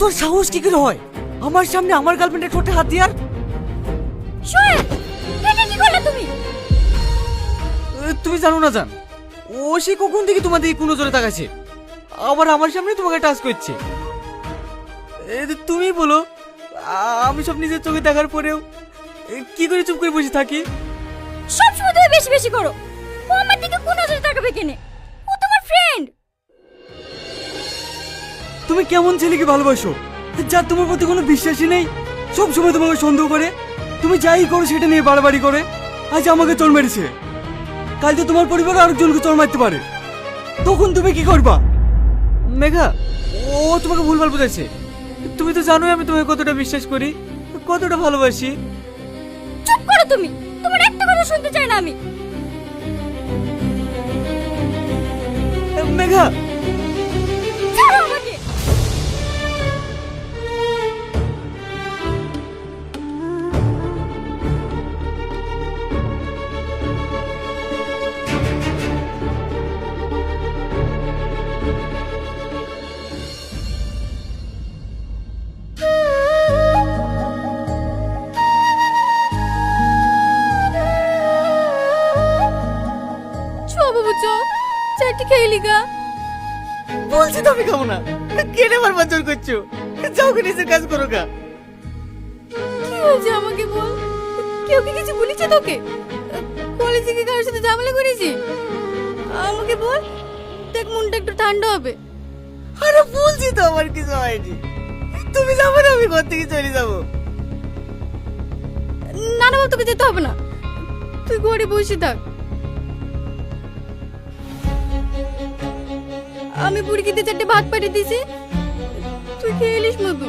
তোর সাহস কি করে হয় আমার সামনে আমার গার্লফ্রেন্ডের ঠোঁটে হাত দিয়ার? সোহেল, এটা কি করলে তুমি? তুমি জানো না জান, ও সে কখন থেকে তোমার দিকে কোনো জোরে তাকাচ্ছে, আবার আমার সামনে তোমাকে টাচ করছে। তুমি বলো, আমি সব নিজের চোখে দেখার পরেও কি করে চুপ করে বসে থাকি? সব সময় তুমি বেশি বেশি করো। ও আমার দিকে কোন নজরে তাকাবে কেনে? ও তোমার ফ্রেন্ড। তুমি কেমন ছেলেকে ভালোবাসো যার তোমার প্রতি কোনো বিশ্বাসই নেই, সব সময় তোমাকে সন্দেহ করে, তুমি যাই করো সেটা নিয়ে বাড়াবাড়ি করে। আজ আমাকে চোর মেরেছে, কাল তো তোমার পরিবার আরেকজনকে চোর মারতে পারে, তখন তুমি কি করবা? মেঘা, ও তোমাকে ভুলভাল বুঝাচ্ছে। তুমি তো জানোই আমি তোমাকে কতটা বিশ্বাস করি, কতটা ভালোবাসি। চুপ করো তুমি, তোমার একটা কথা শুনতে চাই না আমি। মেঘা, ছাড়ো আমাকে। বাবু চো চারটি খেয়ে গা। বলছি তো আমি খাবো না, কেন বারবার জোর করছো? যাও কে নিজের কাজ করো গা। কি হয়েছে আমাকে বল, কেউ কি কিছু বলেছে তোকে? কলেজে কি কারোর সাথে ঝামেলা করেছি? আমাকে বল, দেখ মনটা একটু ঠান্ডা হবে। আরে বলছি তো আমার কিছু হয়নি, তুমি যাবে না আমি ঘর থেকে চলে যাবো। না না বাবু, তোকে যেতে হবে না, তুই ঘরে বসে থাক। আমি বুড়িকে 4টে ভাত পাঠিয়ে দিছি, তুই খেয়ে এলিস মধু।